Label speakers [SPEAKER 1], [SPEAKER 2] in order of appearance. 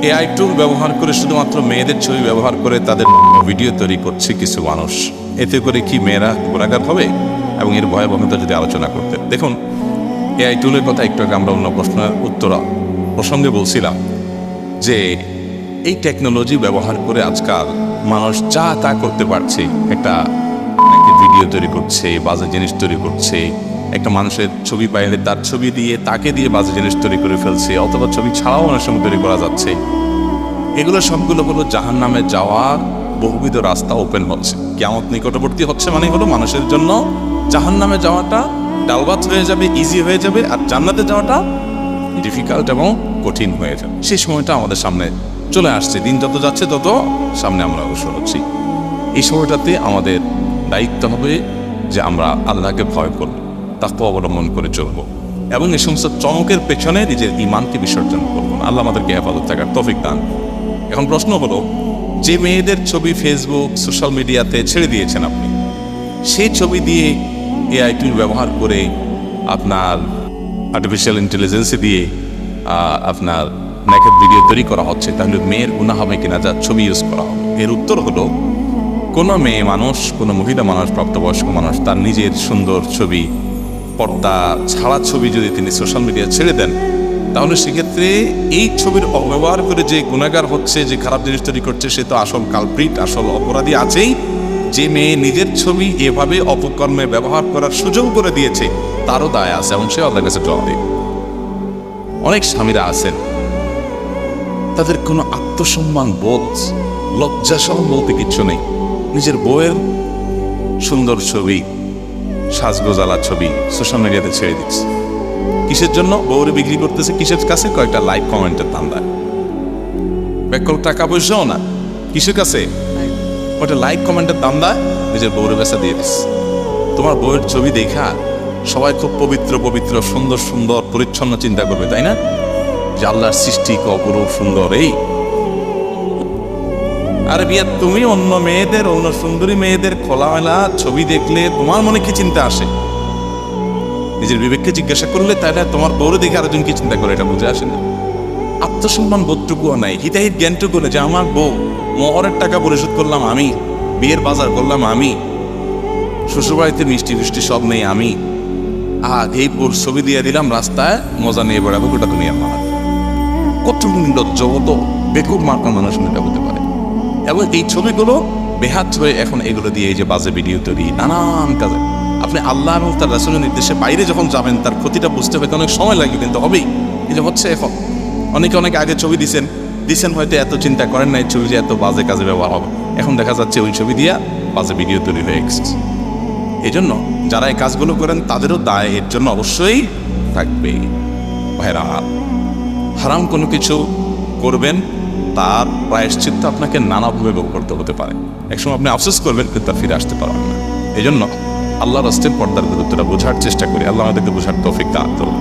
[SPEAKER 1] AI টুল ব্যবহার করে শুধুমাত্র মেয়েদের ছবি ব্যবহার করে তাদের ভিডিও তৈরি করছে কিছু মানুষ। এতে করে কি মেয়েরা গুণাগার হবে? এবং এর ভয়াবহতা যদি আলোচনা করতে দেখুন, এআই টুলের কথা একটু আগে আমরা অন্য প্রশ্নের প্রসঙ্গে বলছিলাম যে এই টেকনোলজি ব্যবহার করে আজকাল মানুষ যা তা করতে পারছে। একটা ভিডিও তৈরি করছে, বাজে জিনিস তৈরি করছে, একটা মানুষের ছবি পাইলে তার ছবি দিয়ে তাকে দিয়ে বাজে জিনিস তৈরি করে ফেলছে, অথবা ছবি ছাড়াও অনেক সময় তৈরি করা যাচ্ছে। এগুলো সবগুলো হলো জাহান্নামে যাওয়ার বহুবিধ রাস্তা ওপেন হচ্ছে। কিয়ামত নিকটবর্তী হচ্ছে মানে হলো মানুষের জন্য জাহান্নামে যাওয়াটা ডালবাত হয়ে যাবে, ইজি হয়ে যাবে, আর জান্নাতে যাওয়াটা ডিফিকাল্ট এবং কঠিন হয়ে যাবে। সেই সময়টা আমাদের সামনে চলে আসছে। দিন যত যাচ্ছে তত সামনে আমরা অগ্রসর হচ্ছি। এই সময়টাতে আমাদের দায়িত্ব হবে যে আমরা আল্লাহকে ভয় করব, তাকওয়া অবলম্বন করে চলব, এবং এই সমস্ত চমকের পেছনে নিজের ঈমানকে বিসর্জন করব না। আল্লাহ আমাদেরকে হেফাজত থাকার তৌফিক দান। এখন প্রশ্ন হলো, যে মেয়েদের ছবি ফেসবুক সোশ্যাল মিডিয়াতে ছেড়ে দিয়েছেন আপনি, সেই ছবি দিয়ে এআই টুল ব্যবহার করে আপনার আর্টিফিশিয়াল ইন্টেলিজেন্সে দিয়ে আপনার নেকেড ভিডিও তৈরি করা হচ্ছে, তাহলে মেয়ের গুনাহ হবে কিনা যার ছবি ইউজ করা হবে? এর উত্তর হলো, কোনো মেয়ে মানুষ, কোনো মহিলা মানুষ, প্রাপ্তবয়স্ক মানুষ তার নিজের সুন্দর ছবি, পর্দা ছাড়া ছবি যদি তিনি সোশ্যাল মিডিয়া ছেড়ে দেন, তাহলে সেক্ষেত্রে এই ছবির অপব্যবহার করে যে গুনাহগার হচ্ছে, যে খারাপ জিনিস তৈরি করছে, সে তো আসল কালপ্রিট, আসল অপরাধী আছেই। যে মেয়ে নিজের ছবি এভাবে অপকর্মে ব্যবহার করার সুযোগ করে দিয়েছে, তারও দায় আছে এবং সে আল্লাহর কাছে জবাব দেবে। অনেক স্বামীরা আছেন, তাদের কোনো আত্মসম্মান বোধ, লজ্জাশরম বলতে কিচ্ছু নেই। নিজের বউয়ের সুন্দর ছবি, সাজগোজালা ছবি সোশ্যাল মিডিয়াতে ছেড়ে দিচ্ছে। কিসের জন্য? বউরে বিক্রি করতেছে কিসের কাছে? কয়েকটা লাইক কমেন্টের ধান্দায়। ব্যাকল টাকা পয়সাও না, কিসের কাছে? ওটা লাইক কমেন্টের ধান্দায় নিজের বউরে বেচা দিয়ে দিচ্ছে। তোমার বউয়ের ছবি দেখা সবাই খুব পবিত্র পবিত্র, সুন্দর সুন্দর, পরিচ্ছন্ন চিন্তা করবে, তাই না? যে আল্লাহর সৃষ্টি অপরূপ সুন্দর। এই আরে বিয়া, তুমি অন্য মেয়েদের, অন্য সুন্দরী মেয়েদের খোলামেলা ছবি দেখলে তোমার মনে কি চিন্তা আসে? নিজের বিবেককে জিজ্ঞাসা করলে তাহলে তোমার বউরে দেখে আরেকজন কি চিন্তা করে, এটা বুঝে আসে না। আত্মসম্মান বোধটুকুও নাই, হিতাহিত জ্ঞানটুকু নেই যে আমার বউ, মোহরের টাকা পরিশোধ করলাম আমি, বিয়ের বাজার করলাম আমি, শ্বশুরবাড়িতে মিষ্টি ফিষ্টি সব নেই আমি, এই ছবি দিয়ে দিলাম রাস্তায়, মজা নিয়ে বেড়াবো গোটা দুনিয়ার মানুষ। কত নির্লজ্জ, কত বেকুব মার্কা মানুষ এটা হতে পারে। এবং এই ছবিগুলো বেহাত হয়ে এখন এগুলো দিয়ে এই যে বাজে ভিডিও তৈরি, নানান কাজে আপনি আল্লাহ এবং তার রাসূলের নির্দেশে বাইরে যখন যাবেন, তার ক্ষতিটা বুঝতে হবে, অনেক সময় লাগবে, কিন্তু হবেই। এই যে হচ্ছে এখন, অনেক আগে ছবি দিছেন হয়তো এত চিন্তা করেন না এই ছবি যে এত বাজে কাজে ব্যবহার হবে। এখন দেখা যাচ্ছে ওই ছবি দিয়া বাজে ভিডিও তৈরি হয়ে গেছে। এই জন্য যারা এই কাজগুলো করেন তাদেরও দায় এর জন্য অবশ্যই থাকবে। ভাইরা, হারাম কোনো কিছু করবেন, তার প্রায়শ্চিত্ত আপনাকে নানাভাবে ভোগ করতে হতে পারে। একসময় আপনি আফসোস করবেন, কিন্তু তার ফিরে আসতে পারবেন না। এই জন্য আল্লাহর রাস্তায় পর্দার গুরুত্বটা বোঝার চেষ্টা করি। আল্লাহ আমাদেরকে বোঝার তৌফিক দান করুন।